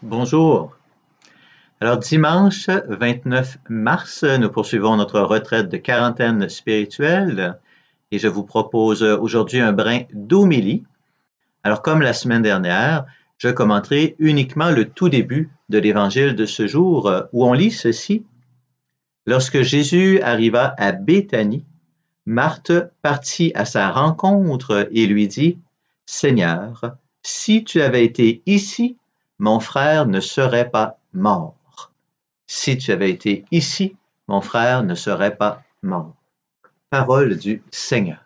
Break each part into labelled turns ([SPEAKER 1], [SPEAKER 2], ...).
[SPEAKER 1] Bonjour. Alors, dimanche 29 mars, nous poursuivons notre retraite de quarantaine spirituelle et je vous propose aujourd'hui un brin d'homélie. Alors, comme la semaine dernière, je commenterai uniquement le tout début de l'évangile de ce jour où on lit ceci. Lorsque Jésus arriva à Béthanie, Marthe partit à sa rencontre et lui dit, Seigneur, si tu avais été ici, mon frère ne serait pas mort. Si tu avais été ici, mon frère ne serait pas mort. Parole du Seigneur.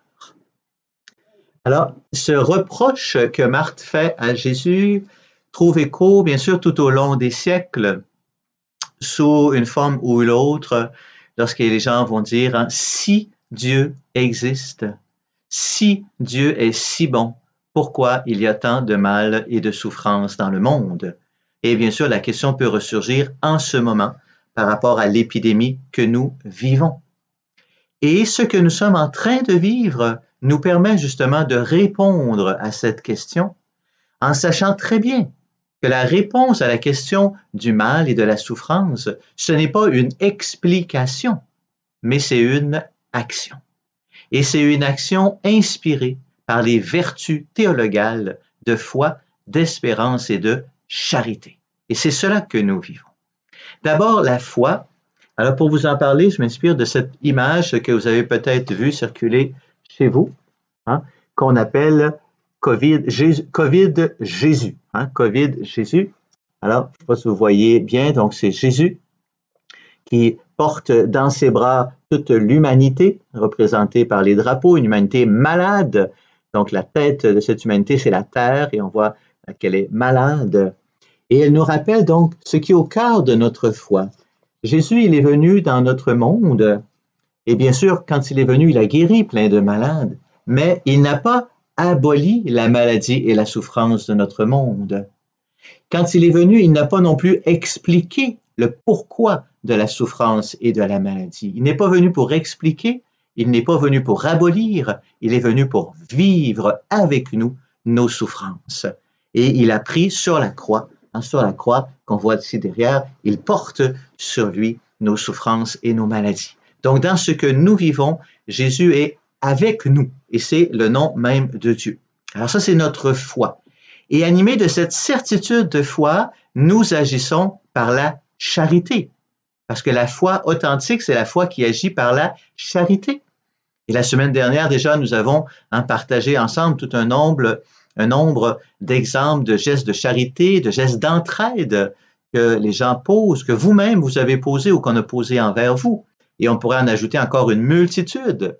[SPEAKER 1] Alors, ce reproche que Marthe fait à Jésus trouve écho, bien sûr, tout au long des siècles, sous une forme ou l'autre, lorsque les gens vont dire si Dieu existe, si Dieu est si bon, pourquoi il y a tant de mal et de souffrance dans le monde? Et bien sûr, la question peut ressurgir en ce moment par rapport à l'épidémie que nous vivons. Et ce que nous sommes en train de vivre nous permet justement de répondre à cette question en sachant très bien que la réponse à la question du mal et de la souffrance, ce n'est pas une explication, mais c'est une action. Et c'est une action inspirée par les vertus théologales de foi, d'espérance et de charité. Et c'est cela que nous vivons. D'abord, la foi. Alors, pour vous en parler, je m'inspire de cette image que vous avez peut-être vue circuler chez vous, hein, qu'on appelle COVID Jésus. COVID Jésus. Alors, je ne sais pas si vous voyez bien, donc c'est Jésus qui porte dans ses bras toute l'humanité, représentée par les drapeaux, une humanité malade. Donc, la tête de cette humanité, c'est la terre, et on voit qu'elle est malade. Et elle nous rappelle donc ce qui est au cœur de notre foi. Jésus, il est venu dans notre monde, et bien sûr, quand il est venu, il a guéri plein de malades, mais il n'a pas aboli la maladie et la souffrance de notre monde. Quand il est venu, il n'a pas non plus expliqué le pourquoi de la souffrance et de la maladie. Il n'est pas venu pour expliquer, il n'est pas venu pour abolir, il est venu pour vivre avec nous nos souffrances. Et il a pris sur la croix qu'on voit ici derrière, il porte sur lui nos souffrances et nos maladies. Donc, dans ce que nous vivons, Jésus est avec nous et c'est le nom même de Dieu. Alors ça, c'est notre foi. Et animés de cette certitude de foi, nous agissons par la charité. Parce que la foi authentique, c'est la foi qui agit par la charité. Et la semaine dernière, déjà, nous avons partagé ensemble tout un nombre d'exemples de gestes de charité, de gestes d'entraide que les gens posent, que vous-même vous avez posés ou qu'on a posés envers vous. Et on pourrait en ajouter encore une multitude.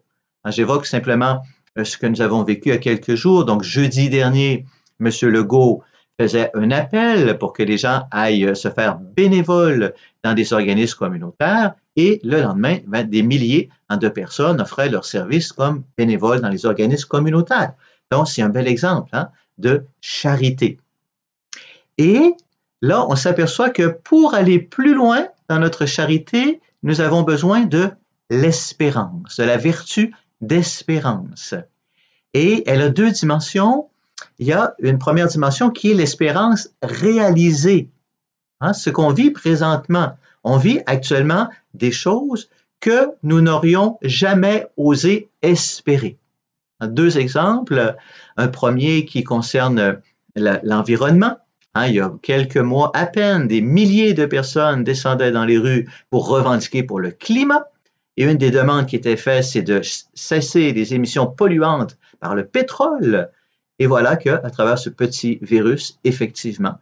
[SPEAKER 1] J'évoque simplement ce que nous avons vécu il y a quelques jours. Donc, jeudi dernier, M. Legault faisait un appel pour que les gens aillent se faire bénévoles dans des organismes communautaires et le lendemain, des milliers de personnes offraient leurs services comme bénévoles dans les organismes communautaires. Donc, c'est un bel exemple de charité. Et là, on s'aperçoit que pour aller plus loin dans notre charité, nous avons besoin de l'espérance, de la vertu d'espérance. Et elle a deux dimensions. Il y a une première dimension qui est l'espérance réalisée. Ce qu'on vit présentement. On vit actuellement des choses que nous n'aurions jamais osé espérer. Deux exemples. Un premier qui concerne l'environnement. Il y a quelques mois à peine, des milliers de personnes descendaient dans les rues pour revendiquer pour le climat. Et une des demandes qui était faite, c'est de cesser les émissions polluantes par le pétrole. Et voilà qu'à travers ce petit virus, effectivement,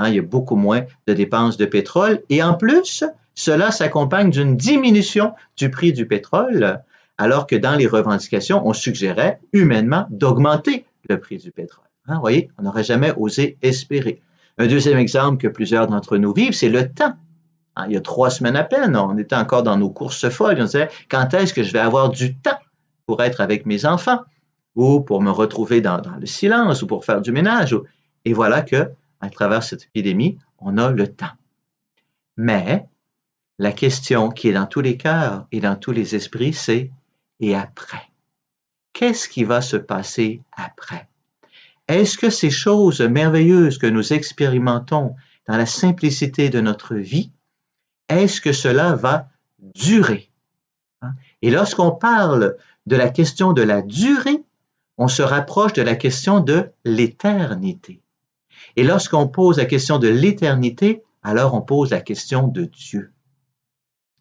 [SPEAKER 1] il y a beaucoup moins de dépenses de pétrole. Et en plus, cela s'accompagne d'une diminution du prix du pétrole, alors que dans les revendications, on suggérait humainement d'augmenter le prix du pétrole. Vous voyez, on n'aurait jamais osé espérer. Un deuxième exemple que plusieurs d'entre nous vivent, c'est le temps. Il y a 3 semaines à peine, on était encore dans nos courses folles. On disait, quand est-ce que je vais avoir du temps pour être avec mes enfants ou pour me retrouver dans le silence ou pour faire du ménage? Et voilà que, à travers cette épidémie, on a le temps. Mais la question qui est dans tous les cœurs et dans tous les esprits, c'est et après? Qu'est-ce qui va se passer après? Est-ce que ces choses merveilleuses que nous expérimentons dans la simplicité de notre vie, est-ce que cela va durer? Hein? Et lorsqu'on parle de la question de la durée, on se rapproche de la question de l'éternité. Et lorsqu'on pose la question de l'éternité, alors on pose la question de Dieu.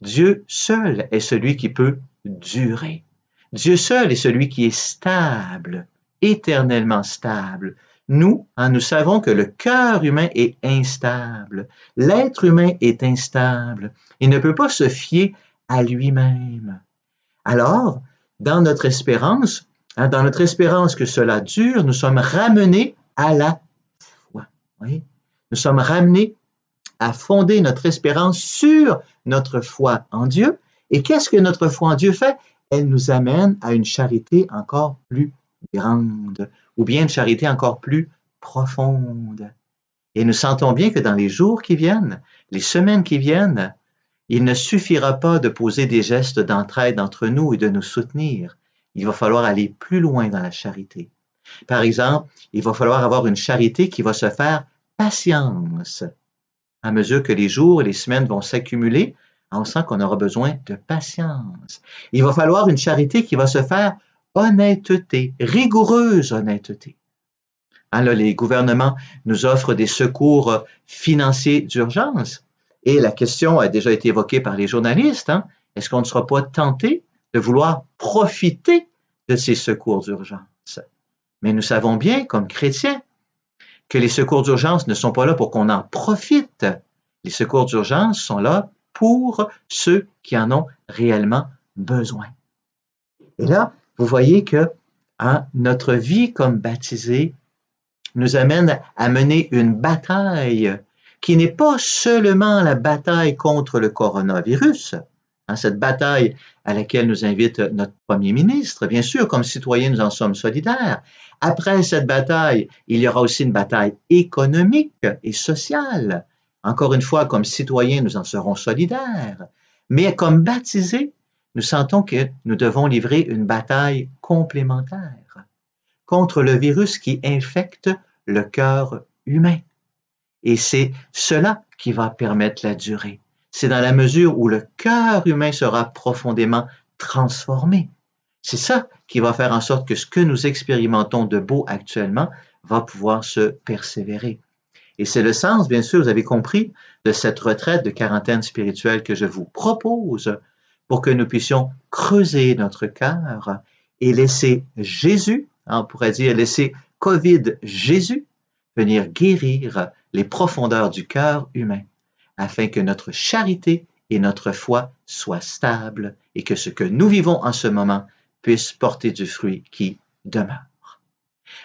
[SPEAKER 1] Dieu seul est celui qui peut durer. Dieu seul est celui qui est stable, éternellement stable. Nous, nous savons que le cœur humain est instable. L'être humain est instable. Il ne peut pas se fier à lui-même. Alors, dans notre espérance que cela dure, nous sommes ramenés à la foi. Oui? Nous sommes ramenés à fonder notre espérance sur notre foi en Dieu. Et qu'est-ce que notre foi en Dieu fait? Elle nous amène à une charité encore plus grande, ou bien une charité encore plus profonde. Et nous sentons bien que dans les jours qui viennent, les semaines qui viennent, il ne suffira pas de poser des gestes d'entraide entre nous et de nous soutenir. Il va falloir aller plus loin dans la charité. Par exemple, il va falloir avoir une charité qui va se faire patience. À mesure que les jours et les semaines vont s'accumuler, on sent qu'on aura besoin de patience. Il va falloir une charité qui va se faire honnêteté, rigoureuse honnêteté. Hein, là, les gouvernements nous offrent des secours financiers d'urgence. Et la question a déjà été évoquée par les journalistes. Hein, est-ce qu'on ne sera pas tenté de vouloir profiter de ces secours d'urgence? Mais nous savons bien, comme chrétiens, que les secours d'urgence ne sont pas là pour qu'on en profite. Les secours d'urgence sont là pour ceux qui en ont réellement besoin. Et là, vous voyez que notre vie comme baptisés nous amène à mener une bataille qui n'est pas seulement la bataille contre le coronavirus, cette bataille à laquelle nous invite notre Premier ministre. Bien sûr, comme citoyens, nous en sommes solidaires. Après cette bataille, il y aura aussi une bataille économique et sociale. Encore une fois, comme citoyens, nous en serons solidaires. Mais comme baptisés, nous sentons que nous devons livrer une bataille complémentaire contre le virus qui infecte le cœur humain. Et c'est cela qui va permettre la durée. C'est dans la mesure où le cœur humain sera profondément transformé. C'est ça qui va faire en sorte que ce que nous expérimentons de beau actuellement va pouvoir se persévérer. Et c'est le sens, bien sûr, vous avez compris, de cette retraite de quarantaine spirituelle que je vous propose pour que nous puissions creuser notre cœur et laisser Jésus, on pourrait dire laisser COVID Jésus, venir guérir les profondeurs du cœur humain, afin que notre charité et notre foi soient stables et que ce que nous vivons en ce moment puisse porter du fruit qui demeure.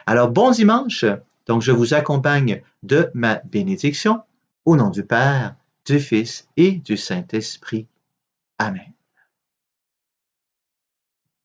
[SPEAKER 1] Alors, bon dimanche. Donc, je vous accompagne de ma bénédiction au nom du Père, du Fils et du Saint-Esprit. Amen.